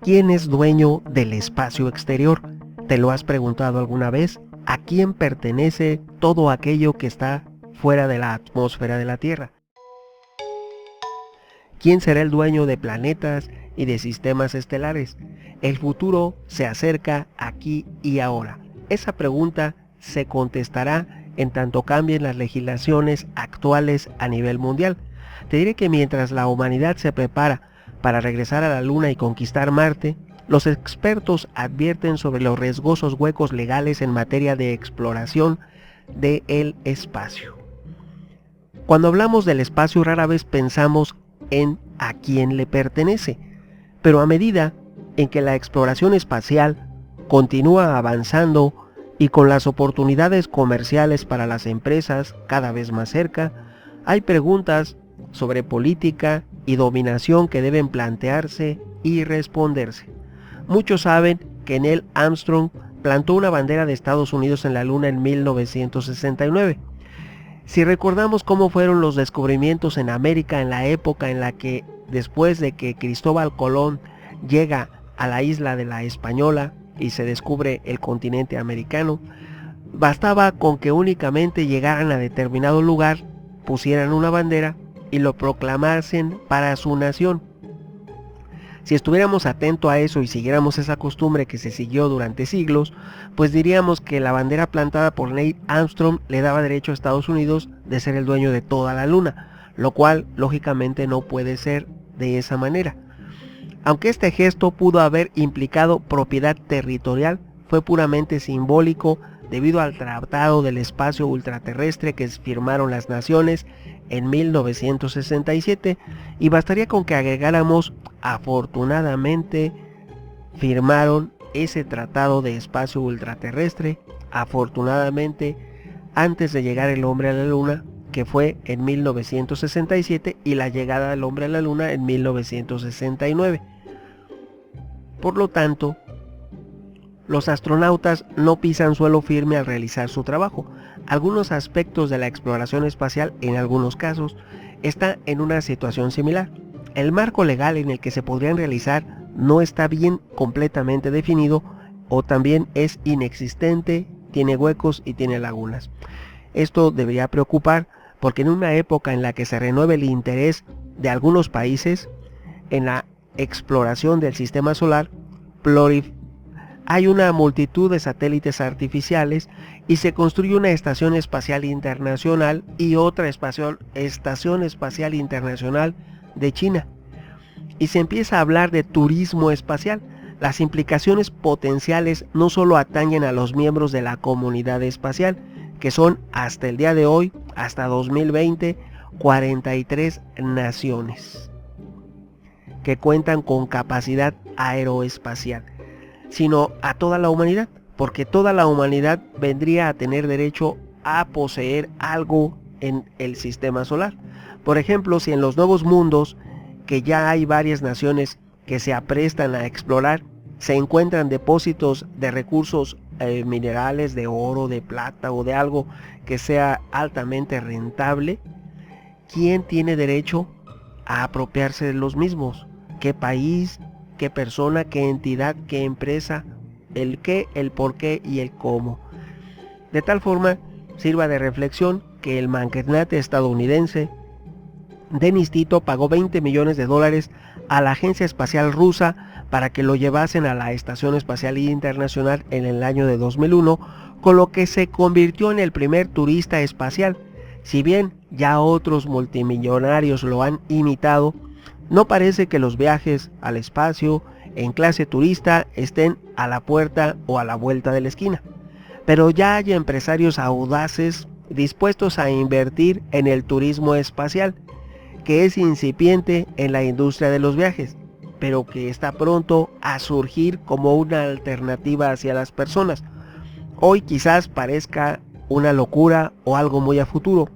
¿Quién es dueño del espacio exterior? ¿Te lo has preguntado alguna vez? ¿A quién pertenece todo aquello que está fuera de la atmósfera de la Tierra? ¿Quién será el dueño de planetas y de sistemas estelares? El futuro se acerca aquí y ahora. Esa pregunta se contestará en tanto cambien las legislaciones actuales a nivel mundial. Te diré que mientras la humanidad se prepara para regresar a la Luna y conquistar Marte, los expertos advierten sobre los riesgosos huecos legales en materia de exploración del espacio. Cuando hablamos del espacio rara vez pensamos en a quién le pertenece, pero a medida en que la exploración espacial continúa avanzando y con las oportunidades comerciales para las empresas cada vez más cerca, hay preguntas sobre política y dominación que deben plantearse y responderse. Muchos saben que Neil Armstrong plantó una bandera de Estados Unidos en la Luna en 1969. Si recordamos cómo fueron los descubrimientos en América en la época en la que, después de que Cristóbal Colón llega a la isla de la Española y se descubre el continente americano, bastaba con que únicamente llegaran a determinado lugar, pusieran una bandera y lo proclamasen para su nación. Si estuviéramos atentos a eso y siguiéramos esa costumbre que se siguió durante siglos, pues diríamos que la bandera plantada por Neil Armstrong le daba derecho a Estados Unidos de ser el dueño de toda la Luna, lo cual lógicamente no puede ser de esa manera. Aunque este gesto pudo haber implicado propiedad territorial, fue puramente simbólico debido al Tratado del Espacio Ultraterrestre que firmaron las naciones en 1967, y bastaría con que agregáramos afortunadamente firmaron ese Tratado de Espacio Ultraterrestre, afortunadamente antes de llegar el hombre a la Luna, que fue en 1967, y la llegada del hombre a la Luna en 1969. Por lo tanto, los astronautas no pisan suelo firme al realizar su trabajo. Algunos aspectos de la exploración espacial, en algunos casos, están en una situación similar. El marco legal en el que se podrían realizar no está bien completamente definido, o también es inexistente, tiene huecos y tiene lagunas. Esto debería preocupar porque en una época en la que se renueve el interés de algunos países en la exploración del sistema solar, hay una multitud de satélites artificiales y se construye una estación espacial internacional y otra estación espacial internacional de China. Y se empieza a hablar de turismo espacial. Las implicaciones potenciales no solo atañen a los miembros de la comunidad espacial, que son hasta el día de hoy, hasta 2020, 43 naciones que cuentan con capacidad aeroespacial, sino a toda la humanidad, porque toda la humanidad vendría a tener derecho a poseer algo en el sistema solar. Por ejemplo, si en los nuevos mundos, que ya hay varias naciones que se aprestan a explorar, se encuentran depósitos de recursos minerales, de oro, de plata o de algo que sea altamente rentable, ¿quién tiene derecho a apropiarse de los mismos? ¿Qué país? ¿Qué persona? ¿Qué entidad? ¿Qué empresa? El qué, el por qué y el cómo. De tal forma, sirva de reflexión que el magnate estadounidense Denis Tito pagó $20 millones a la agencia espacial rusa para que lo llevasen a la Estación Espacial Internacional en el año de 2001, con lo que se convirtió en el primer turista espacial. Si bien ya otros multimillonarios lo han imitado, no parece que los viajes al espacio en clase turista estén a la puerta o a la vuelta de la esquina. Pero ya hay empresarios audaces dispuestos a invertir en el turismo espacial, que es incipiente en la industria de los viajes, pero que está pronto a surgir como una alternativa hacia las personas. Hoy quizás parezca una locura o algo muy a futuro,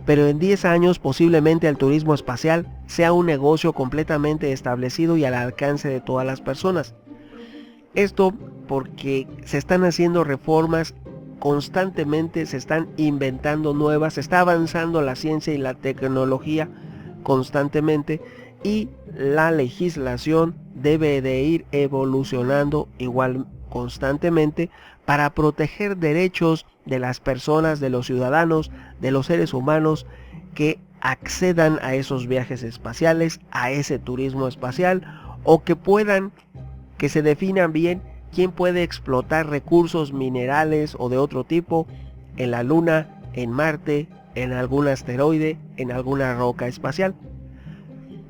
pero en 10 años posiblemente el turismo espacial sea un negocio completamente establecido y al alcance de todas las personas. Esto porque se están haciendo reformas constantemente, se están inventando nuevas, se está avanzando la ciencia y la tecnología constantemente, y la legislación debe de ir evolucionando igual constantemente para proteger derechos de las personas, de los ciudadanos, de los seres humanos que accedan a esos viajes espaciales, a ese turismo espacial, o que se definan bien quién puede explotar recursos minerales o de otro tipo en la Luna, en Marte, en algún asteroide, en alguna roca espacial.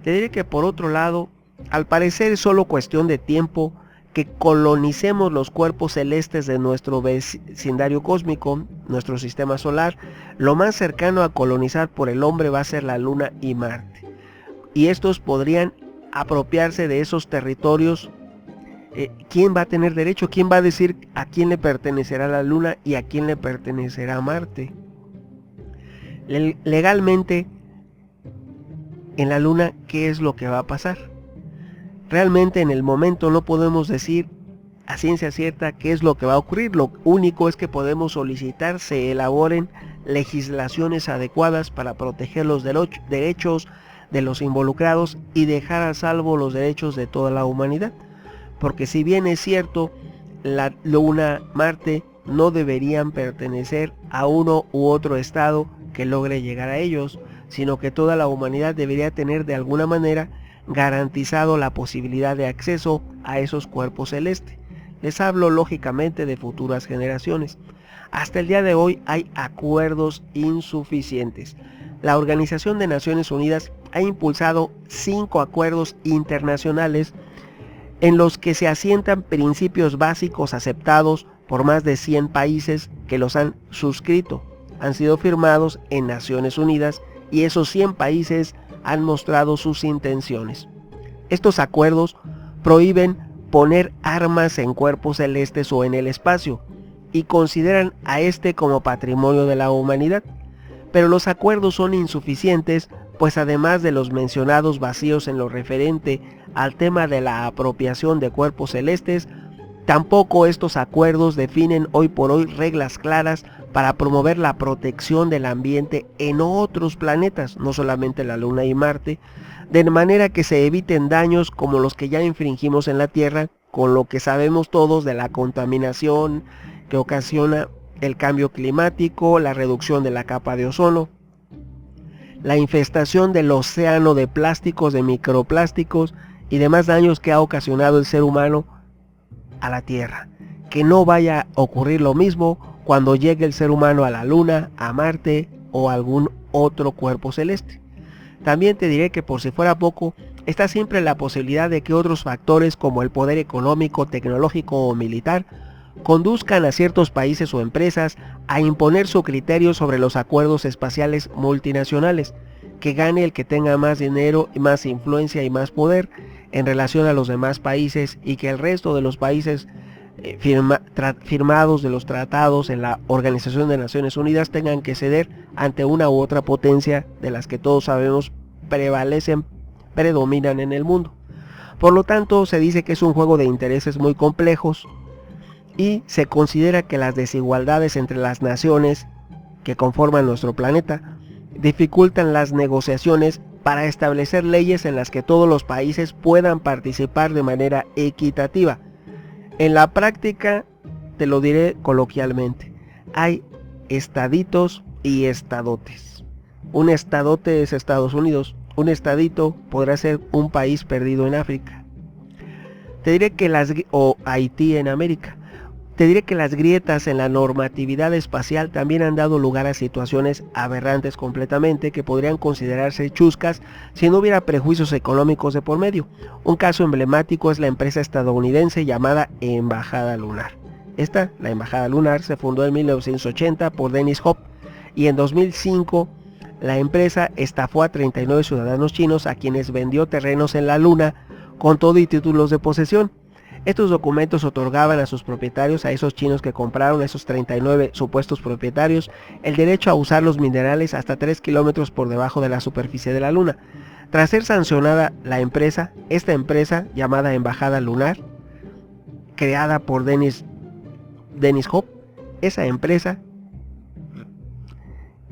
Te diré que por otro lado, al parecer es solo cuestión de tiempo que colonicemos los cuerpos celestes de nuestro vecindario cósmico, nuestro sistema solar. Lo más cercano a colonizar por el hombre va a ser la Luna y Marte. Y estos podrían apropiarse de esos territorios. ¿Quién va a tener derecho? ¿Quién va a decir a quién le pertenecerá la Luna y a quién le pertenecerá Marte? Legalmente, en la Luna, ¿qué es lo que va a pasar? Realmente en el momento no podemos decir a ciencia cierta qué es lo que va a ocurrir. Lo único es que podemos solicitar se elaboren legislaciones adecuadas para proteger los derechos de los involucrados y dejar a salvo los derechos de toda la humanidad. Porque si bien es cierto, la Luna, Marte no deberían pertenecer a uno u otro estado que logre llegar a ellos, sino que toda la humanidad debería tener de alguna manera garantizado la posibilidad de acceso a esos cuerpos celestes. Les hablo lógicamente de futuras generaciones. Hasta el día de hoy hay acuerdos insuficientes. La Organización de Naciones Unidas ha impulsado 5 acuerdos internacionales en los que se asientan principios básicos aceptados por más de 100 países que los han suscrito. Han sido firmados en Naciones Unidas y esos 100 países han mostrado sus intenciones. Estos acuerdos prohíben poner armas en cuerpos celestes o en el espacio y consideran a este como patrimonio de la humanidad. Pero los acuerdos son insuficientes, pues además de los mencionados vacíos en lo referente al tema de la apropiación de cuerpos celestes, tampoco estos acuerdos definen hoy por hoy reglas claras para promover la protección del ambiente en otros planetas, no solamente la Luna y Marte, de manera que se eviten daños como los que ya infringimos en la Tierra, con lo que sabemos todos de la contaminación que ocasiona el cambio climático, la reducción de la capa de ozono, la infestación del océano de plásticos, de microplásticos y demás daños que ha ocasionado el ser humano a la Tierra. Que no vaya a ocurrir lo mismo cuando llegue el ser humano a la Luna, a Marte o a algún otro cuerpo celeste. También te diré que por si fuera poco, está siempre la posibilidad de que otros factores como el poder económico, tecnológico o militar conduzcan a ciertos países o empresas a imponer su criterio sobre los acuerdos espaciales multinacionales, que gane el que tenga más dinero, más influencia y más poder en relación a los demás países, y que el resto de los países firmados de los tratados en la Organización de Naciones Unidas tengan que ceder ante una u otra potencia de las que todos sabemos predominan en el mundo. Por lo tanto, se dice que es un juego de intereses muy complejos y se considera que las desigualdades entre las naciones que conforman nuestro planeta dificultan las negociaciones para establecer leyes en las que todos los países puedan participar de manera equitativa. En la práctica, te lo diré coloquialmente, hay estaditos y estadotes. Un estadote es Estados Unidos, un estadito podrá ser un país perdido en África. Te diré que o Haití en América. Te diré que las grietas en la normatividad espacial también han dado lugar a situaciones aberrantes completamente que podrían considerarse chuscas si no hubiera prejuicios económicos de por medio. Un caso emblemático es la empresa estadounidense llamada Embajada Lunar. La Embajada Lunar, se fundó en 1980 por Dennis Hope y en 2005 la empresa estafó a 39 ciudadanos chinos a quienes vendió terrenos en la Luna con todo y títulos de posesión. Estos documentos otorgaban a sus propietarios, a esos chinos que compraron, a esos 39 supuestos propietarios, el derecho a usar los minerales hasta 3 kilómetros por debajo de la superficie de la Luna. Tras ser sancionada esta empresa llamada Embajada Lunar, creada por Dennis Hope, esa empresa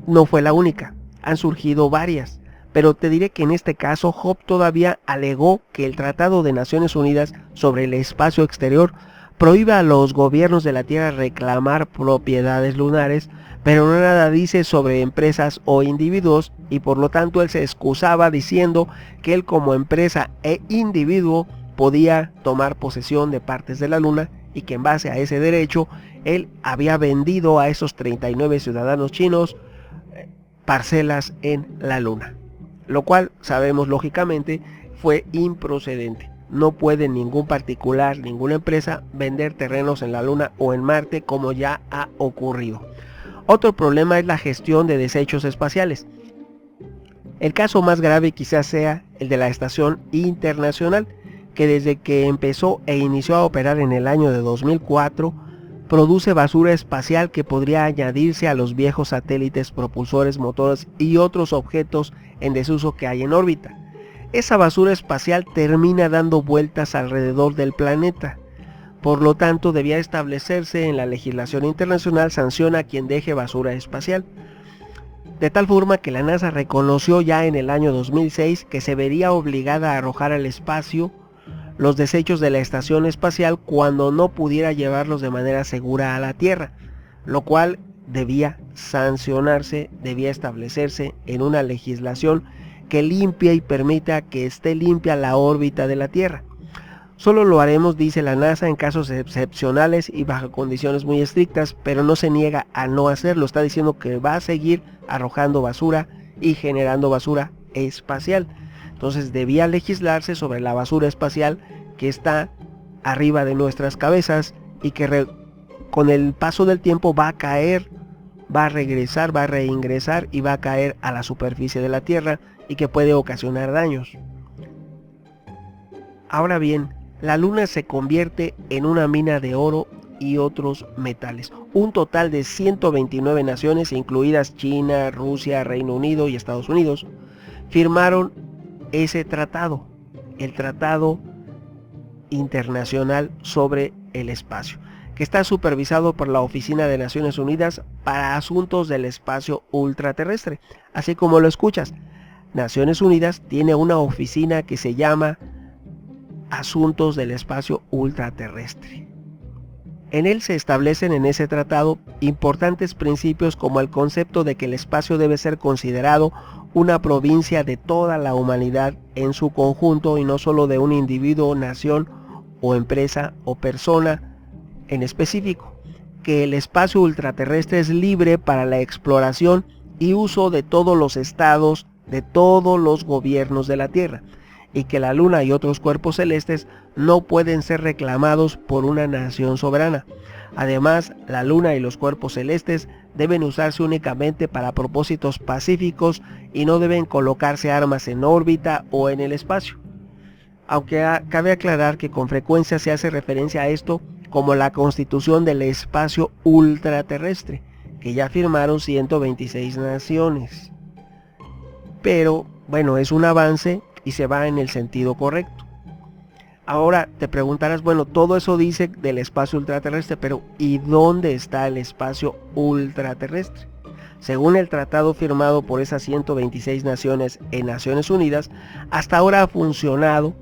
no fue la única, han surgido varias, pero te diré que en este caso Job todavía alegó que el Tratado de Naciones Unidas sobre el espacio exterior prohíbe a los gobiernos de la Tierra reclamar propiedades lunares, pero no nada dice sobre empresas o individuos, y por lo tanto él se excusaba diciendo que él como empresa e individuo podía tomar posesión de partes de la luna y que en base a ese derecho él había vendido a esos 39 ciudadanos chinos parcelas en la luna, lo cual sabemos lógicamente fue improcedente. No puede ningún particular, ninguna empresa vender terrenos en la luna o en Marte como ya ha ocurrido. Otro problema es la gestión de desechos espaciales. El caso más grave quizás sea el de la Estación Internacional, que desde que empezó e inició a operar en el año de 2004, produce basura espacial que podría añadirse a los viejos satélites, propulsores, motores y otros objetos en desuso que hay en órbita. Esa basura espacial termina dando vueltas alrededor del planeta. Por lo tanto, debía establecerse en la legislación internacional sanción a quien deje basura espacial. De tal forma que la NASA reconoció ya en el año 2006 que se vería obligada a arrojar al espacio los desechos de la estación espacial cuando no pudiera llevarlos de manera segura a la Tierra, lo cual debía sancionarse, debía establecerse en una legislación que limpie y permita que esté limpia la órbita de la Tierra. Solo lo haremos, dice la NASA, en casos excepcionales y bajo condiciones muy estrictas, pero no se niega a no hacerlo. Está diciendo que va a seguir arrojando basura y generando basura espacial. Entonces debía legislarse sobre la basura espacial que está arriba de nuestras cabezas y que con el paso del tiempo va a caer, va a regresar, va a reingresar y va a caer a la superficie de la Tierra y que puede ocasionar daños. Ahora bien, la Luna se convierte en una mina de oro y otros metales. Un total de 129 naciones, incluidas China, Rusia, Reino Unido y Estados Unidos, firmaron ese tratado, el Tratado Internacional sobre el Espacio, que está supervisado por la Oficina de Naciones Unidas para Asuntos del Espacio Ultraterrestre. Así como lo escuchas, Naciones Unidas tiene una oficina que se llama Asuntos del Espacio Ultraterrestre. En él se establecen en ese tratado importantes principios como el concepto de que el espacio debe ser considerado una provincia de toda la humanidad en su conjunto y no solo de un individuo, nación o empresa o persona en específico, que el espacio ultraterrestre es libre para la exploración y uso de todos los estados, de todos los gobiernos de la Tierra, y que la Luna y otros cuerpos celestes no pueden ser reclamados por una nación soberana. Además, la Luna y los cuerpos celestes deben usarse únicamente para propósitos pacíficos y no deben colocarse armas en órbita o en el espacio. Aunque cabe aclarar que con frecuencia se hace referencia a esto como la Constitución del Espacio Ultraterrestre, que ya firmaron 126 naciones. Pero, bueno, es un avance y se va en el sentido correcto. Ahora te preguntarás, bueno, todo eso dice del espacio ultraterrestre, pero ¿y dónde está el espacio ultraterrestre? Según el tratado firmado por esas 126 naciones en Naciones Unidas, hasta ahora ha funcionado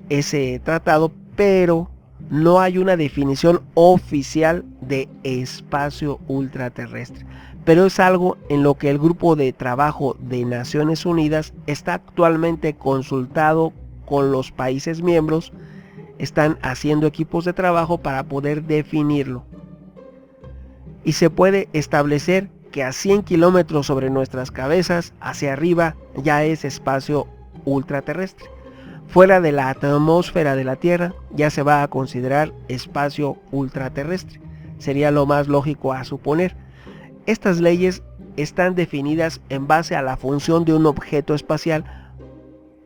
ese tratado, pero no hay una definición oficial de espacio ultraterrestre. Pero es algo en lo que el grupo de trabajo de Naciones Unidas está actualmente consultado con los países miembros, están haciendo equipos de trabajo para poder definirlo. Y se puede establecer que a 100 kilómetros sobre nuestras cabezas, hacia arriba, ya es espacio ultraterrestre. Fuera de la atmósfera de la Tierra, ya se va a considerar espacio ultraterrestre. Sería lo más lógico a suponer. Estas leyes están definidas en base a la función de un objeto espacial,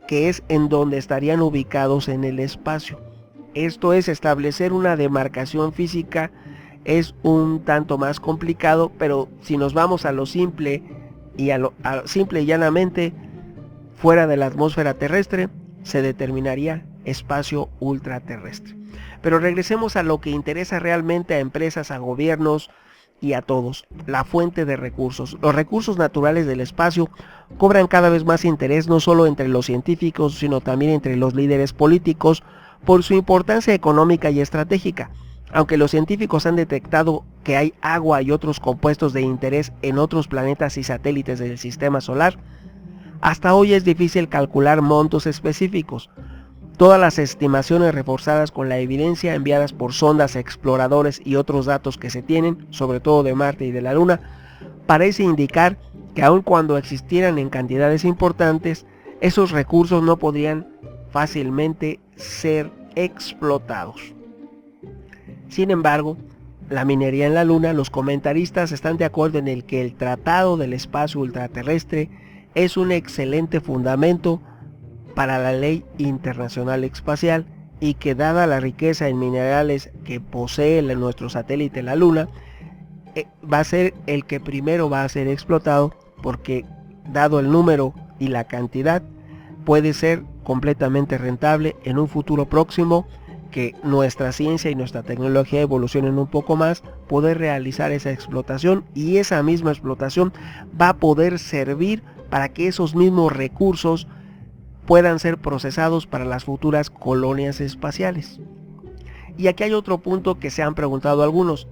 que es en donde estarían ubicados en el espacio. Esto es, establecer una demarcación física es un tanto más complicado, pero si nos vamos a lo simple y a simple y llanamente, fuera de la atmósfera terrestre, se determinaría espacio ultraterrestre. Pero regresemos a lo que interesa realmente a empresas, a gobiernos y a todos, la fuente de recursos. Los recursos naturales del espacio cobran cada vez más interés no solo entre los científicos, sino también entre los líderes políticos por su importancia económica y estratégica. Aunque los científicos han detectado que hay agua y otros compuestos de interés en otros planetas y satélites del sistema solar, hasta hoy es difícil calcular montos específicos. Todas las estimaciones reforzadas con la evidencia enviadas por sondas, exploradores y otros datos que se tienen, sobre todo de Marte y de la Luna, parece indicar que aun cuando existieran en cantidades importantes, esos recursos no podrían fácilmente ser explotados. Sin embargo, la minería en la Luna, los comentaristas están de acuerdo en el que el Tratado del Espacio Ultraterrestre es un excelente fundamento para la ley internacional espacial y que dada la riqueza en minerales que posee nuestro satélite la Luna, va a ser el que primero va a ser explotado porque dado el número y la cantidad puede ser completamente rentable en un futuro próximo que nuestra ciencia y nuestra tecnología evolucionen un poco más, poder realizar esa explotación y esa misma explotación va a poder servir para que esos mismos recursos puedan ser procesados para las futuras colonias espaciales. Y aquí hay otro punto que se han preguntado algunos,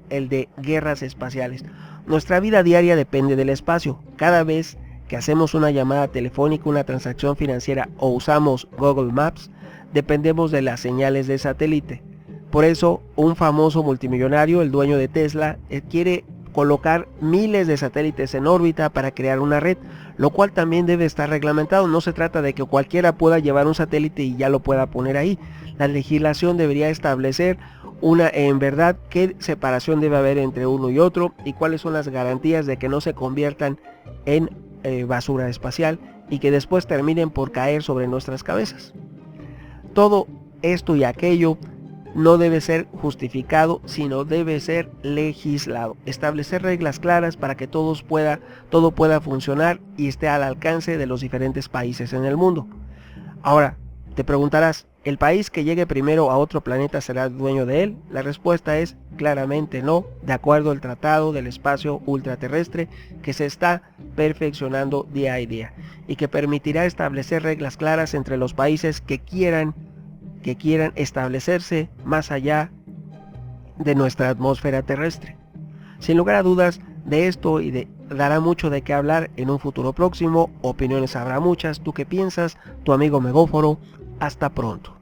el de guerras espaciales. Nuestra vida diaria depende del espacio. Cada vez que hacemos una llamada telefónica, una transacción financiera o usamos Google Maps, dependemos de las señales de satélite. Por eso, un famoso multimillonario, el dueño de Tesla, quiere colocar miles de satélites en órbita para crear una red, lo cual también debe estar reglamentado. No se trata de que cualquiera pueda llevar un satélite y ya lo pueda poner ahí. La legislación debería establecer en verdad qué separación debe haber entre uno y otro y cuáles son las garantías de que no se conviertan en basura espacial y que después terminen por caer sobre nuestras cabezas. Todo esto y aquello no debe ser justificado, sino debe ser legislado. Establecer reglas claras para que todo pueda funcionar y esté al alcance de los diferentes países en el mundo. Ahora, te preguntarás, ¿el país que llegue primero a otro planeta será dueño de él? La respuesta es claramente no, de acuerdo al Tratado del Espacio Ultraterrestre que se está perfeccionando día a día y que permitirá establecer reglas claras entre los países que quieran establecerse más allá de nuestra atmósfera terrestre. Sin lugar a dudas, de esto dará mucho de qué hablar en un futuro próximo. Opiniones habrá muchas. ¿Tú qué piensas? Tu amigo Megóforo. Hasta pronto.